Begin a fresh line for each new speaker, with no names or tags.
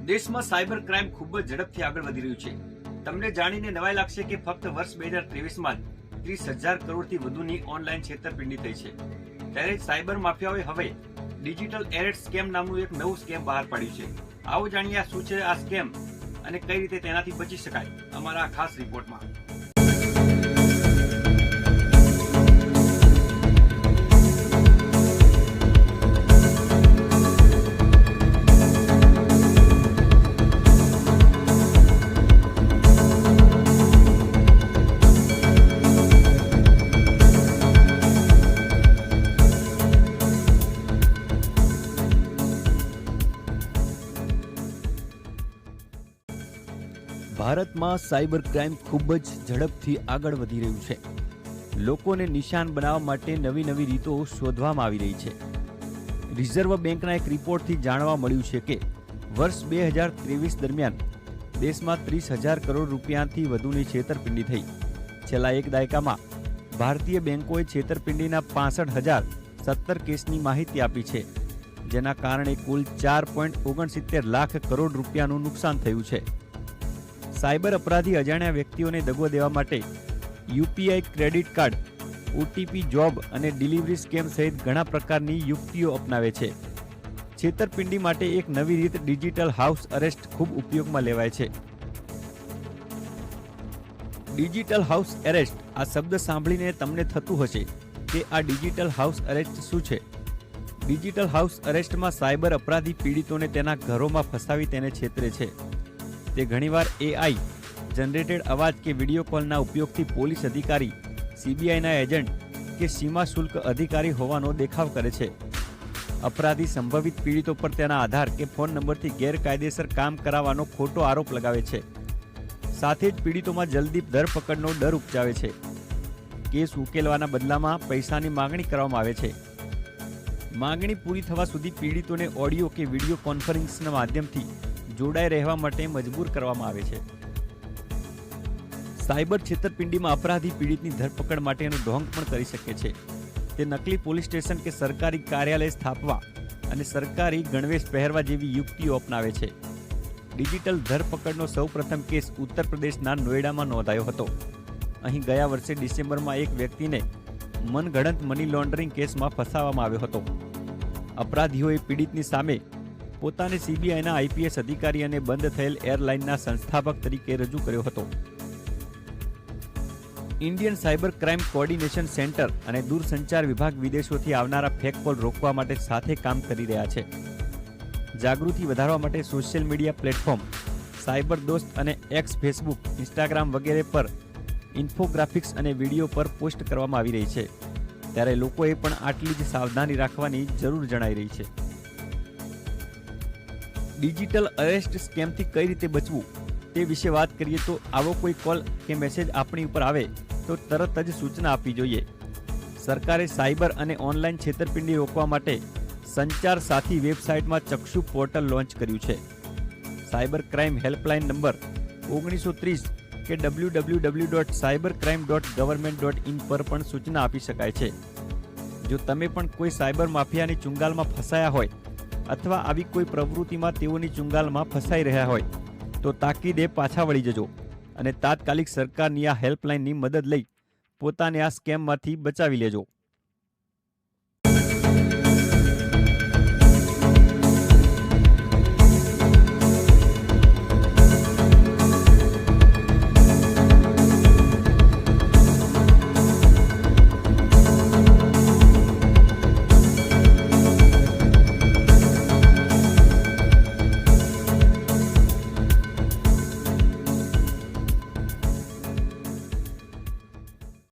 દેશમાં cyber crime ખૂબ જ ઝડપથી આગળ વધી રહ્યું છે. તમને જાણીને નવાઈ લાગશે કે ફક્ત વર્ષ 2023માં જ 30,000 કરોડથી વધુની ઓનલાઈન છેતરપિંડી થઈ છે. ત્યારે સાયબર માફિયાઓએ હવે ડિજિટલ એરેસ્ટ સ્કેમ નામનું એક નવું સ્કેમ બહાર પાડ્યું છે. આવો જાણીએ શું છે આ સ્કેમ અને કઈ રીતે તેનાથી બચી શકાય અમારા આ ખાસ રિપોર્ટમાં.
ભારતમાં સાયબર ક્રાઇમ ખૂબ જ ઝડપથી આગળ વધી રહ્યું છે. લોકોને નિશાન બનાવવા માટે નવી નવી રીતો શોધવામાં આવી રહી છે. રિઝર્વ બેંકના એક રિપોર્ટથી જાણવા મળ્યું છે કે વર્ષ 2023 દરમિયાન દેશમાં 30,000 કરોડ રૂપિયાથી વધુની છેતરપિંડી થઈ. છેલ્લા એક દાયકામાં ભારતીય બેંકોએ છેતરપિંડીના 65,017 કેસની માહિતી આપી છે, જેના કારણે કુલ 4.69 લાખ કરોડ રૂપિયાનું નુકસાન થયું છે. સાયબર અપરાધી અજાણ્યા વ્યક્તિઓને દગો દેવા માટે UPI credit card, OTP, job અને ડિલિવરી સ્કેમ સહિત ઘણા પ્રકારની યુક્તિઓ અપનાવે છે. છેતરપિંડી માટે એક નવી રીત ડિજિટલ હાઉસ અરેસ્ટ ખૂબ ઉપયોગમાં લેવાય છે. ડિજિટલ હાઉસ એરેસ્ટ આ શબ્દ સાંભળીને તમને થતું હશે કે આ ડિજિટલ હાઉસ અરેસ્ટ શું છે. ડિજિટલ હાઉસ અરેસ્ટમાં સાયબર અપરાધી પીડિતોને તેના ઘરોમાં ફસાવી તેને છેતરે છે. તે ઘણીવાર AI જનરેટેડ અવાજ કે વિડીયો કોલના ઉપયોગથી પોલીસ અધિકારી, CBIના એજન્ટ કે સીમા શુલ્ક અધિકારી હોવાનો દેખાવ કરે છે. અપરાધી સંભવિત પીડિતો પર તેના આધાર કે ફોન નંબરથી ગેરકાયદેસર કામ કરાવવાનો ખોટો આરોપ લગાવે છે. સાથે જ પીડિતોમાં જલ્દી ધરપકડનો ડર ઉપજાવે છે. કેસ ઉકેલવાના બદલામાં પૈસાની માંગણી કરવામાં આવે છે. માંગણી પૂરી થવા સુધી પીડિતોને ઓડિયો કે વિડીયો કોન્ફરન્સના માધ્યમથી જોડાઈ રહેવા માટે મજબૂર કરવામાં આવે છે. સાયબર છેતરપિંડીમાં અપરાધી પીડિતની ધરપકડ માટેનો ઢોંગ પણ કરી શકે છે. તે નકલી પોલીસ સ્ટેશન કે સરકારી કાર્યાલય સ્થાપવા અને સરકારી ગણવેશ પહેરવા જેવી યુક્તિઓ અપનાવે છે. ડિજિટલ ધરપકડનો સૌપ્રથમ કેસ ઉત્તર પ્રદેશના નોઈડામાં નોંધાયો હતો. અહીં ગયા વર્ષે ડિસેમ્બરમાં એક વ્યક્તિને મનગઢંત મની લોન્ડરિંગ કેસમાં ફસાવવામાં આવ્યો હતો. અપરાધીઓએ પીડિતની સામે પોતાને CBIના IPS અધિકારી અને બંધ થયેલ એરલાઇનના સંસ્થાપક તરીકે રજૂ કર્યો હતો. Indian cyber crime coordination centre અને દૂરસંચાર વિભાગ વિદેશોથી આવનારા ફેક કોલ રોકવા માટે સાથે કામ કરી રહ્યા છે. જાગૃતિ વધારવા માટે સોશિયલ મીડિયા પ્લેટફોર્મ સાયબર દોસ્ત અને X, ફેસબુક, ઇન્સ્ટાગ્રામ વગેરે પર ઇન્ફોગ્રાફિક્સ અને વિડીયો પર પોસ્ટ કરવામાં આવી રહી છે. ત્યારે લોકોએ પણ આટલી જ સાવધાની રાખવાની જરૂર જણાઈ રહી છે. ડિજિટલ અરેસ્ટ સ્કેમથી કઈ રીતે બચવું તે વિશે વાત કરીએ તો આવો કોઈ કોલ કે મેસેજ આપણી ઉપર આવે તો તરત જ સૂચના આપવી જોઈએ. સરકારે સાયબર અને ઓનલાઈન છેતરપિંડી રોકવા માટે સંચાર સાથી વેબસાઇટમાં ચક્ષુ પોર્ટલ લોન્ચ કર્યું છે. સાયબર ક્રાઇમ હેલ્પલાઇન નંબર 1930 કે www.cybercrime.government.in પર પણ સૂચના આપી શકાય છે. જો તમે પણ કોઈ સાયબર માફિયાની ચુંગાલમાં ફસાયા હોય અથવા આવી કોઈ પ્રવૃત્તિમાં તેઓની ચુંગાલમાં ફસાઈ રહ્યા હોય તો તાકીદે પાછા વળી જજો અને તાત્કાલિક સરકારની આ હેલ્પલાઇનની મદદ લઈ પોતાને આ સ્કેમમાંથી બચાવી લેજો.